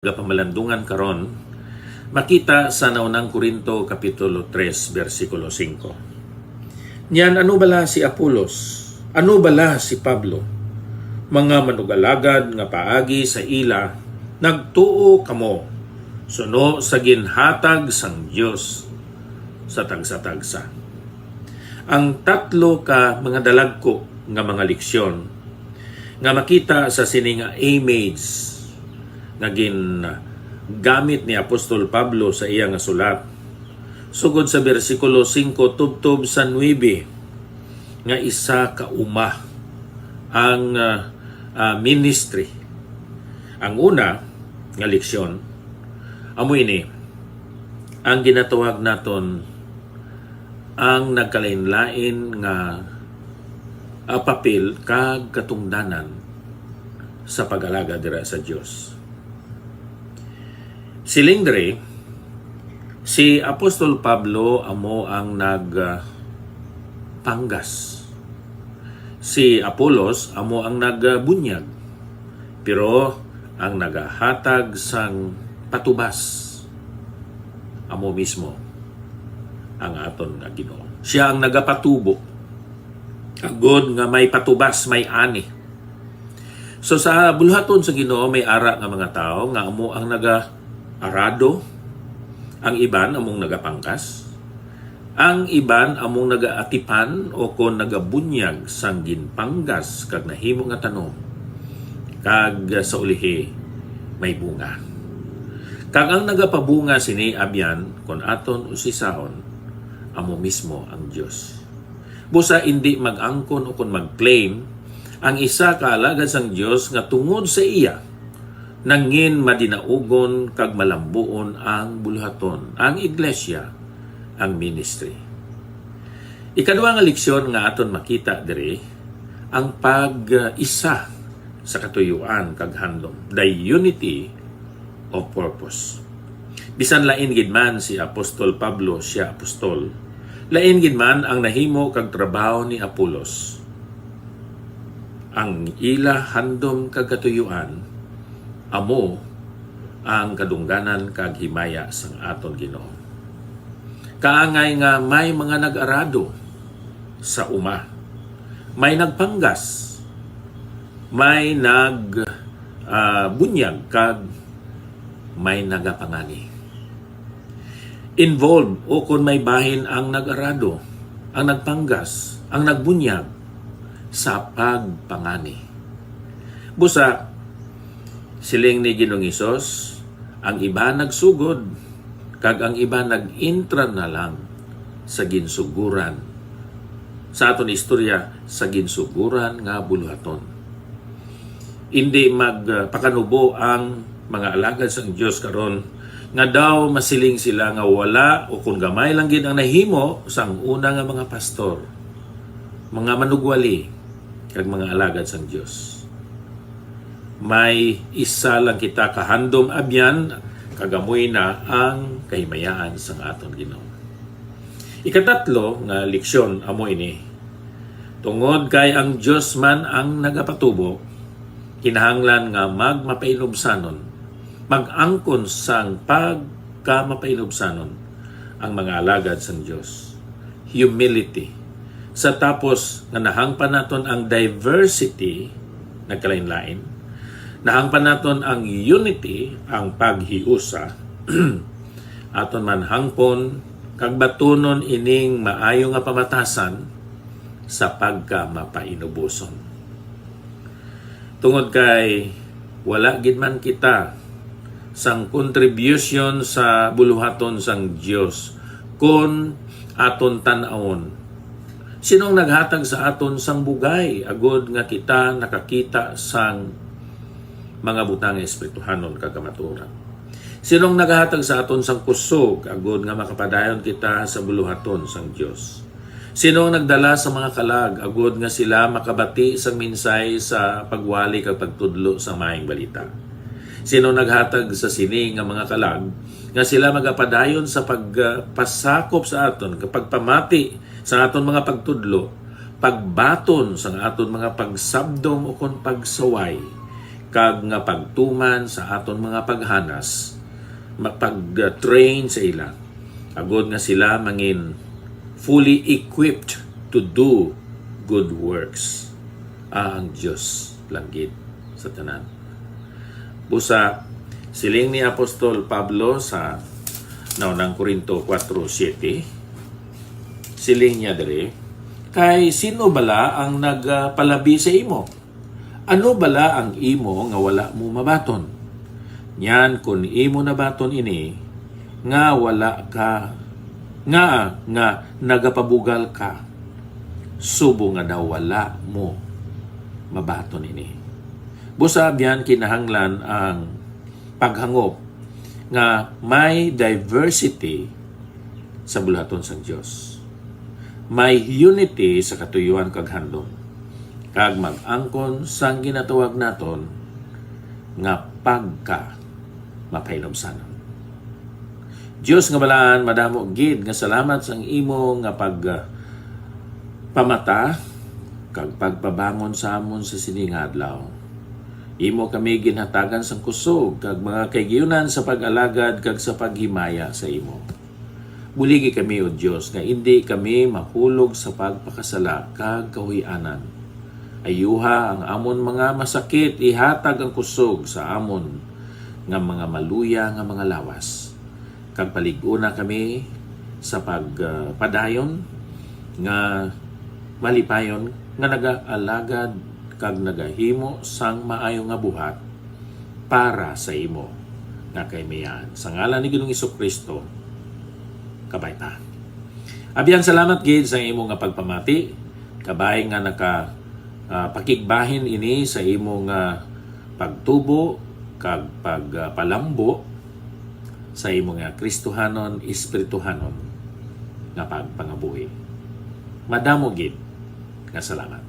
Pamalandungan karon makita sa naunang Korinto kapitulo 3 bersikulo 5. Niyan ano bala si Apolos? Ano bala si Pablo? Mga manugalagad nga paagi sa ila nagtuo kamo suno sa ginhatag sang Dios sa tagsa-tagsa. Ang tatlo ka mga dalagko nga mga leksyon nga makita sa sining image naging gamit ni Apostol Pablo sa iya nga sulat. Sugod sa bersikulo 5 tubtob sa 9 nga isa ka uma ang ministry. Ang una nga leksyon amo ini ang ginatawag naton ang nagkalain-lain nga papel kag katungdanan sa pag-alaga dira sa Dios. Silingdre, si Apostol Pablo amo ang nagpanggas. Si Apolos amo ang nagbunyag. Pero ang nagahatag sang patubas amo mismo ang aton nga Ginoo. Siya ang nagapatubo. Agod nga may patubas, may ani. So sa buluhaton sa Ginoo may ara nga mga tao nga amo ang arado, ang iban among nagapangkas, ang iban among nagaatipan o kon nagabunyag sang ginpanggas kag nahimo nga tanom kag sa ulihi may bunga. Kag ang nagapabunga sini abyan kon aton usisaon amo mismo ang Dios. Busa hindi mag-angkon o kon mag-claim ang isa ka alagad sang Dios nga tungod sa iya nangin madinaugon kag malambuon ang buluhaton, ang iglesia, ang ministry. Ikaduha nga leksyon nga aton makita diri ang pag-isa sa katuyuan kag handom, the unity of purpose. Bisan lain gid man si Apostol Pablo, siya apostol, lain gid man ang nahimo kag trabaho ni Apolos. Ang ila handom kag katuyuan amo ang kadungganan kag himaya sang aton Ginoo. Kaangay nga may mga nag-arado sa uma, may nagpanggas, may bunyag kag may nagapangani. Involved o kung may bahin ang nag-arado, ang nagpanggas, ang nagbunyag sa pagpangani. Busa siling ni Ginoong Hesus, ang iba nagsugod, kag ang iba nag-intra na lang sa ginsuguran. Sa aton istorya, sa ginsuguran nga buluhaton. Hindi magpakanubo ang mga alagad sang Dios karon nga daw masiling sila nga wala o kung gamay lang gid ang nahimo sang una nga mga pastor, mga manugwali, kag mga alagad sang Dios. May isa lang kita kahandom abyan, kagamoy na ang kahimayaan sa aton Ginoo. Ikatatlo nga leksyon amo ini. Tungod kay ang Dios man ang nagapatubo, kinahanglan nga magmapainubsanon, mag-angkon sang pagkamapainubsanon ang mga alagad sang Dios. Humility. Sa tapos nga nahangpan naton ang diversity, nagkalain-lain, nahangpan naton ang unity, ang paghiusa, aton man hangpon kag batunon ining maayo nga pamatasan sa pagkamapainubuson. Tungod kay wala gid man kita sang contribution sa buluhaton sang Dios kun aton tan-awon. Sinong naghatag sa aton sang bugay agod nga kita nakakita sang mga butang espirituhanon kagamaturan? Sinong naghatag sa aton sang kusog agod nga makapadayon kita sa buluhaton sang Dios? Sinong nagdala sa mga kalag agod nga sila makabati sang minsay sa pagwali kag pagtudlo sa maayong balita? Sinong naghatag sa sini nga mga kalag nga sila magapadayon sa pagpasakop sa aton kapag pamati sa aton mga pagtudlo, pagbaton sa aton mga pagsabdong o kon pagsaway kag nga pagtuman sa aton mga paghanas, mapag-train sa ila, agod nga sila mangin fully equipped to do good works. Ang Diyos langgit sa tanan. Busa, siling ni Apostol Pablo sa naunang Korinto 4:7, siling niya dere, kay sino bala ang nagpalabi sa imo? Ano bala ang imo nga wala mo mabaton? Nyan kun imo nabaton ini, nga wala ka, nga nagapabugal ka, subo nga daw wala mo mabaton ini. Busa biyan kinahanglan ang paghangop nga may diversity sa bulaton sang Dios. May unity sa katuyuan kag handom. Kag mag-angkon sang ginatawag naton nga pagka mapainobsanon. Dios nga balaan, madamo gid nga salamat sang imo nga pamata kag pagpabangon sa amon sa sining adlaw. Imo kami ginhatagan sang kusog kag mga kaigayunan sa pag-alagad kag sa paghimaya sa imo. Buligi kami o Dios nga hindi kami mahulog sa pagpakasala kag kahuy-anan. Ayuha ang amon mga masakit, ihatag ang kusog sa amon nga mga maluya nga mga lawas. Kag palig-una kami sa pagpadayon nga malipayon nga nagaalagad kag nagahimo sang maayo nga buhat para sa imo nga kaymayan. Sa ngalan ni Ginoong Jesucristo, kabay ta. Abiyan salamat gid sa imo nga pagpamati, kabay nga pakigbahin ini sa imo nga pagtubo kag pagpalambo sa imo nga Kristohanon, Espirituhanon nga pagpangabuhi. Madamo gid nga salamat.